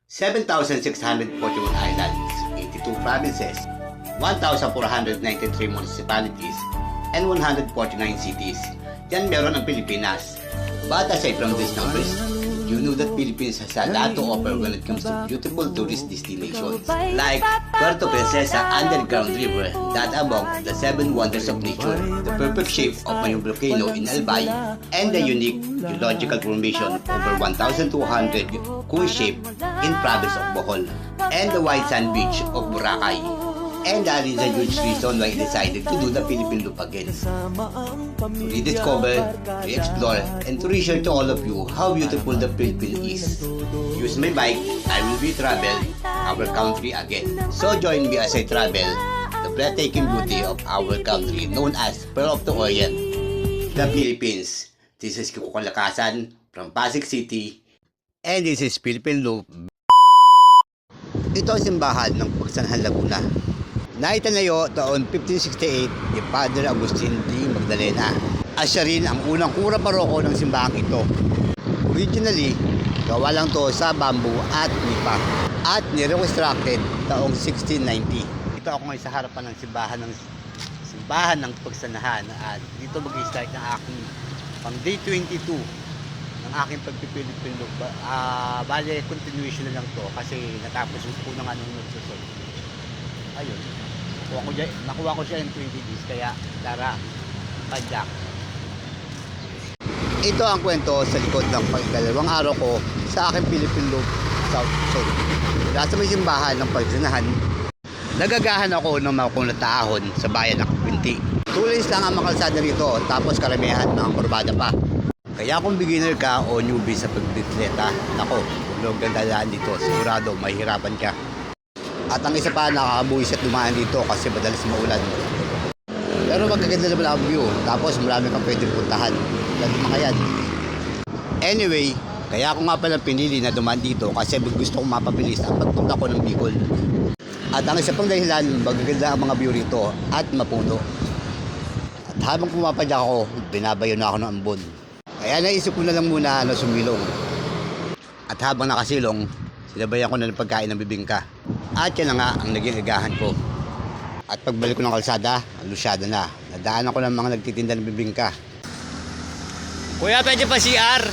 7,641 islands, 82 provinces, 1,493 municipalities, and 149 cities. Yan meron ang Pilipinas. But aside from these numbers, you know that Philippines has a lot to offer when it comes to beautiful tourist destinations like Puerto Princesa Underground River, that among the 7 wonders of nature, the perfect shape of Mayong volcano in Albay, and the unique geological formation over 1,200 cone shape in province of Bohol, and the white sand beach of Boracay. And that is a huge reason why I decided to do the Philippine Loop again. To rediscover, to explore, and to reshare to all of you how beautiful the Philippines is. Use my bike, I will be travel our country again. So join me as I travel the breathtaking beauty of our country known as Pearl of the Orient, the Philippines. This is Kiko Kalakasan from Pasig City, and this is Philippine Loop. Ito ang simbahan ng Pagsanhan, Laguna. Naitanayo taon 1568 ni Padre Agustin de Magdalena. At siya rin ang unang kura paroko ng simbahang ito. Originally, gawa lang to sa bamboo at nipa at nireconstructed taong 1690. Dito ako ngayon sa harapan ng simbahan ng Pagsanahan at dito mag-start ng aking pang day 22 ng aking pagpipilipin look. Bale, continuation na lang to kasi natapos po na nga nung nagsusod. Ayun. Nakuha ko siya in 20 days kaya tara, padyak. Ito ang kwento sa likod ng pagdalawang araw ko sa aking Philippine Loop South Zone. Nasa may simbahan ng Pagsanahan, nagagahan ako ng mga kunataahon sa bayan ng Kapinti. Tulis lang ang makalsada rito tapos karamihan mga kurbada pa. Kaya kung beginner ka o newbie sa pagbikleta, nako, huwag kang dalaan dito, sigurado mahihirapan ka. At ang isa pa, nakakabuhis at dumaan dito kasi madalas maulan. Pero magaganda naman ang view. Tapos marami kang pwedeng puntahan. Lalo mga yan. Anyway, kaya ako nga pala pinili na dumaan dito kasi gusto kong mapabilis ang pagpunta ko ng Bicol. At ang isa pang dahilan, magaganda ang mga view rito at mapuno. At habang pumapadyak ako, binabayo na ako ng ambon. Kaya naisip ko na lang muna na sumilong. At habang nakasilong, sinabayan ko na ng pagkain ng bibingka. At yan na nga ang naging agahan ko. At pagbalik ko ng kalsada, lusyada na. Nadaan ako ng mga nagtitinda ng bibingka. Kuya, pwede pa CR?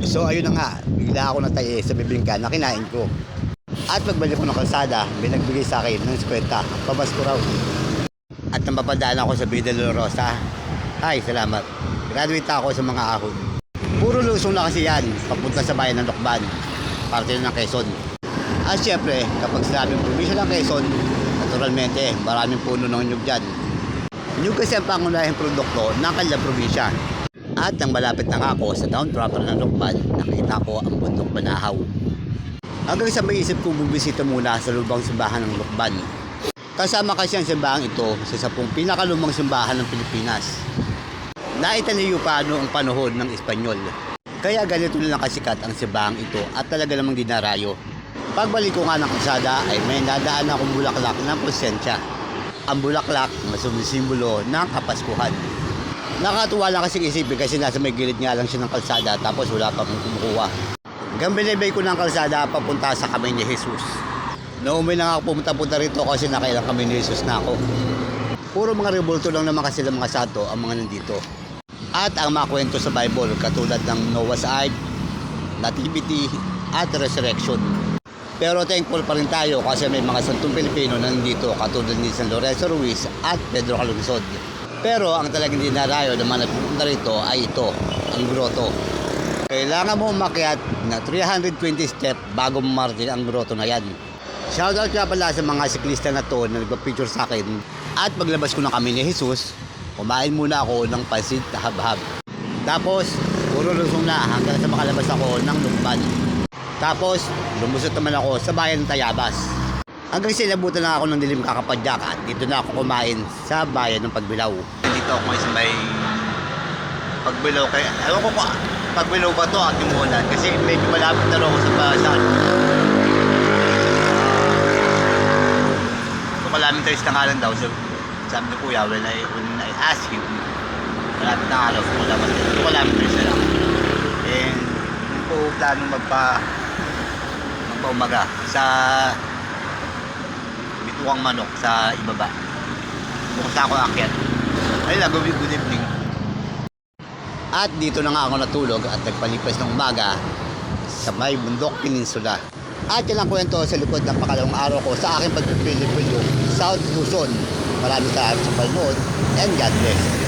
So ayun na nga, bigla ako nataye sa bibingka na kinain ko. At pagbalik ko ng kalsada, may nagbigay sa akin ng 50, pabas ko raw. At napapadaan ako sa Villa Dolorosa. Ay, salamat. Graduate ako sa mga ahon. Puro lusong na kasi yan, papunta sa bayan ng Lokban, parte ng Quezon. At syempre, kapag sinabing probinsya ng Quezon, naturalmente, maraming puno ng nyug dyan. Nyug kasi ang pangunahing produkto ng kanilang probinsya. At nang malapit na nga ako sa town proper ng Lokban, nakita ko ang bundok Banahaw. Hanggang sa may isip kong bubisita muna sa lubang simbahan ng Lokban. Kasama kasi ang simbahang ito sa 10 pinakalumang simbahan ng Pilipinas. Naitanayo pa noong panahon ng Espanyol. Kaya ganito na lang kasikat ang simbahang ito at talaga namang dinarayo. Pagbalik ko nga ng kalsada ay may nadaan akong bulaklak ng presensya. Ang bulaklak na sumisimbolo ng Kapaskuhan. Nakatuwa lang kasi isipin kasi nasa may gilid nga lang siya ng kalsada tapos wala pa mong kumukuha. Hanggang binibay ko ng kalsada papunta sa kamay ni Jesus. Naumay na nga ako pumunta-punta rito kasi nakailang kamay ni Jesus na ako. Puro mga rebulto lang naman kasi ng mga santo ang mga nandito. At ang mga kwento sa Bible katulad ng Noah's Ark, Nativity at Resurrection. Pero thankful pa rin tayo kasi may mga santong Pilipino na nandito katulad ni San Lorenzo Ruiz at Pedro Calungsod. Pero ang talagang dinarayo na mga nagpupunta rito ay ito, ang grotto. Kailangan mo umakyat na 320 step bago marating ang grotto na yan. Shoutout nga pala sa mga siklista na to na nagpa-picture sa akin. At paglabas ko ng kami ni Jesus, kumain muna ako ng pansit na habhab. Tapos, puro lusong na hanggang sa makalabas ako ng Lukban. Tapos, lumusot naman ako sa bayan ng Tayabas. Hanggang sinabutan na ako ng dilim kakapadyak at dito na ako kumain sa bayan ng Pagbilao. Dito ako ngayon sa may Pagbilao. Kaya, ewan ko kung Pagbilao ba to ang timunan kasi medyo malapit na ako sa bayan. Kilometers na nga lang daw. So, sabi ni Kuya, when I asked him, malapit na nga daw, 2 kilometers na lang. And po planong magpaumaga sa Bituang Manok sa ibaba. Kung saan ako aakyat. Ayun lang, good evening. At dito na nga ako natulog at nagpalipas ng umaga sa may Bundok Peninsula. At yan ang kwento sa likod ng pakalawang araw ko sa aking pagpipili South Luzon. Maraming salamat sa panonood and God bless.